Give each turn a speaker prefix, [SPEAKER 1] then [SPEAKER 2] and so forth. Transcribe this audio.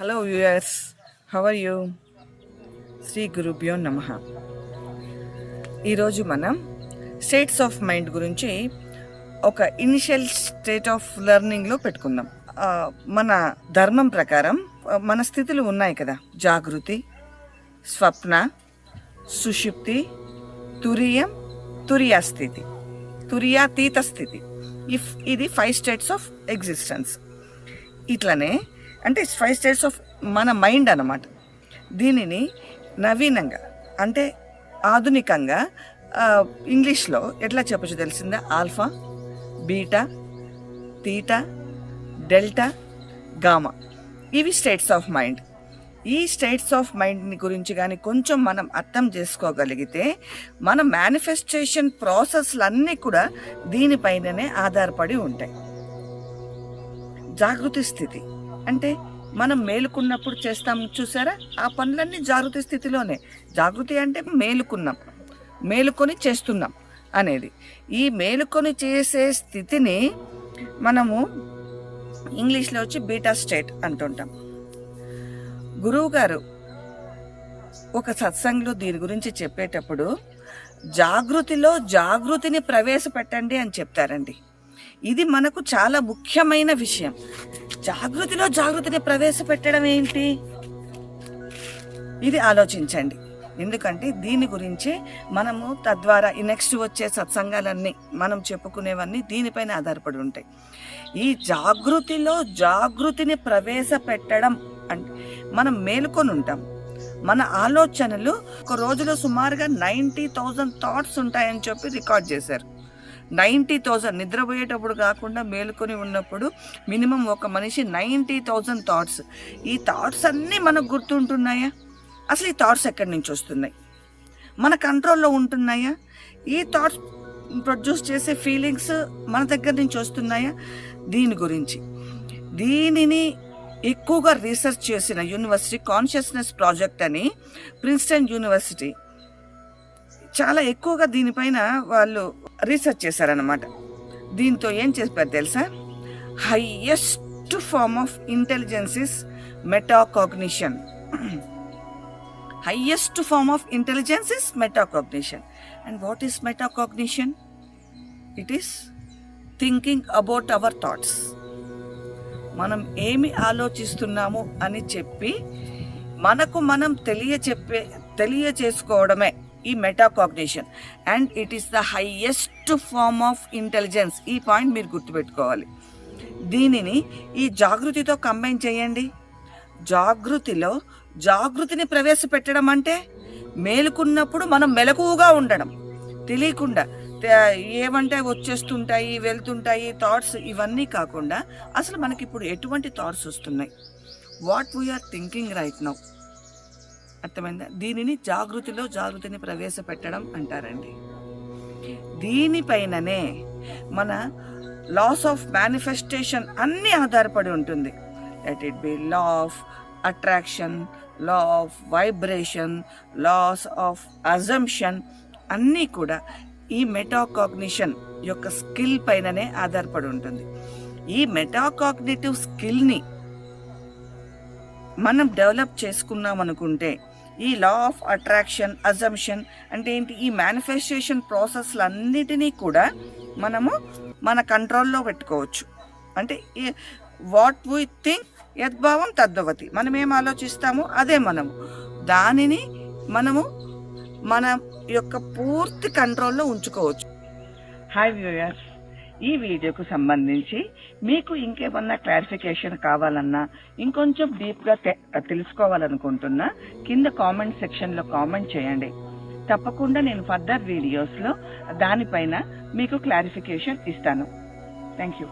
[SPEAKER 1] Hello viewers, how are you? Shri గురుభ్యో నమః. ఈరోజు మనం స్టేట్స్ ఆఫ్ మైండ్ గురించి ఒక ఇనిషియల్ స్టేట్ ఆఫ్ లెర్నింగ్లో పెట్టుకుందాం. మన ధర్మం ప్రకారం మన స్థితులు ఉన్నాయి కదా: జాగృతి, స్వప్న, సుషుప్తి, తురియం, తురియాస్థితి, తురియాతీత స్థితి. ఇది 5 స్టేట్స్ ఆఫ్ ఎగ్జిస్టెన్స్. ఇట్లనే అంటే 5 స్టేట్స్ ఆఫ్ మన మైండ్ అన్నమాట. దీనిని నవీనంగా అంటే ఆధునికంగా ఇంగ్లీష్లో ఎట్లా చెప్పచ్చు తెలిసిందా? Alpha, beta, theta, delta, gamma. ఇవి స్టేట్స్ ఆఫ్ మైండ్. ఈ స్టేట్స్ ఆఫ్ మైండ్ని గురించి కానీ కొంచెం మనం అర్థం చేసుకోగలిగితే మన మేనిఫెస్టేషన్ ప్రాసెస్లన్నీ కూడా దీనిపైననే ఆధారపడి ఉంటాయి. జాగృతి స్థితి అంటే మనం మేలుకున్నప్పుడు చేస్తాం చూసారా, ఆ పనులన్నీ జాగృతి స్థితిలోనే. జాగృతి అంటే మేలుకొని చేస్తున్నాం అనేది. ఈ మేలుకొని చేసే స్థితిని మనము ఇంగ్లీష్లో వచ్చి బీటా స్టేట్ అంటుంటాం. గురువు గారు ఒక సత్సంగంలో దీని గురించి చెప్పేటప్పుడు జాగృతిలో జాగృతిని ప్రవేశపెట్టండి అని చెప్తారండి. ఇది మనకు చాలా ముఖ్యమైన విషయం. జాగృతిలో జాగృతిని ప్రవేశపెట్టడం ఏంటి? ఇది ఆలోచించండి. ఎందుకంటే దీని గురించే మనము తద్వారా ఈ నెక్స్ట్ వచ్చే సత్సంగాలన్నీ మనం చెప్పుకునేవన్నీ దీనిపైన ఆధారపడి ఉంటాయి. ఈ జాగృతిలో జాగృతిని ప్రవేశపెట్టడం అంటే మనం మేలుకొని ఉంటాం. మన ఆలోచనలు ఒక రోజులో సుమారుగా 90,000 థాట్స్ ఉంటాయని చెప్పి రికార్డ్ చేశారు. 90,000 నిద్రపోయేటప్పుడు కాకుండా మేలుకొని ఉన్నప్పుడు మినిమం ఒక మనిషి 90,000 థాట్స్. ఈ థాట్స్ అన్నీ మనకు గుర్తుంటున్నాయా? అసలు ఈ థాట్స్ ఎక్కడి నుంచి వస్తున్నాయి? మన కంట్రోల్లో ఉంటున్నాయా? ఈ థాట్స్ ప్రొడ్యూస్ చేసే ఫీలింగ్స్ మన దగ్గర నుంచి వస్తున్నాయా? దీనిని ఎక్కువగా రీసెర్చ్ చేసిన యూనివర్సిటీ కాన్షియస్నెస్ ప్రాజెక్ట్ అని ప్రిన్స్టన్ యూనివర్సిటీ చాలా ఎక్కువగా దీనిపైన వాళ్ళు రీసెర్చ్ చేశారన్నమాట. దీంతో ఏం చెప్పారు తెలుసా? Highest form of intelligence is metacognition. Highest form of intelligence is metacognition. And what is metacognition? It is thinking about our thoughts. మనం ఏమి ఆలోచిస్తున్నాము అని చెప్పి మనకు మనం తెలియచేసుకోవడమే ఈ metacognition. And it is the highest form of intelligence. ఈ పాయింట్ మీరు గుర్తుపెట్టుకోవాలి. దీనిని ఈ జాగృతితో కంబైన్ చేయండి. జాగృతిలో జాగృతిని ప్రవేశపెట్టడం అంటే మేలుకున్నప్పుడు మనం మెలకువగా ఉండడం, తెలియకుండా ఏమంటే వచ్చేస్తుంటాయి, వెళ్తుంటాయి థాట్స్. ఇవన్నీ కాకుండా అసలు మనకి ఇప్పుడు ఎటువంటి థాట్స్ వస్తున్నాయి, what we are thinking right now. అర్థమైందా? దీనిని జాగృతిలో జాగృతిని ప్రవేశపెట్టడం అంటారండి. దీనిపైననే మన లాస్ ఆఫ్ మేనిఫెస్టేషన్ అన్నీ ఆధారపడి ఉంటుంది. Let it be law of attraction, law of vibration, laws of assumption అన్నీ కూడా ఈ మెటాకాగ్నిషన్ యొక్క స్కిల్ పైననే ఆధారపడి ఉంటుంది. ఈ మెటాకాగ్నిటివ్ స్కిల్ని మనం డెవలప్ చేసుకున్నాం అనుకుంటే ఈ లా ఆఫ్ అట్రాక్షన్, అజంప్షన్ అంటే ఏంటి? ఈ మేనిఫెస్టేషన్ ప్రాసెస్లన్నిటినీ కూడా మనము మన కంట్రోల్లో పెట్టుకోవచ్చు. అంటే వాట్ వీ థింక్ యద్భావం తద్భవతి. మనం ఏం ఆలోచిస్తామో అదే దానిని మనము మన యొక్క పూర్తి కంట్రోల్లో ఉంచుకోవచ్చు. హాయ్ వ్యూయర్స్, ఈ వీడియోకు సంబంధించి మీకు ఇంకేమన్నా క్లారిఫికేషన్ కావాలన్నా, ఇంకొంచెం డీప్గా తెలుసుకోవాలనుకుంటున్నా కింద కామెంట్ సెక్షన్లో కామెంట్ చేయండి. తప్పకుండా నేను ఫర్దర్ వీడియోస్లో దానిపైన మీకు క్లారిఫికేషన్ ఇస్తాను. Thank you.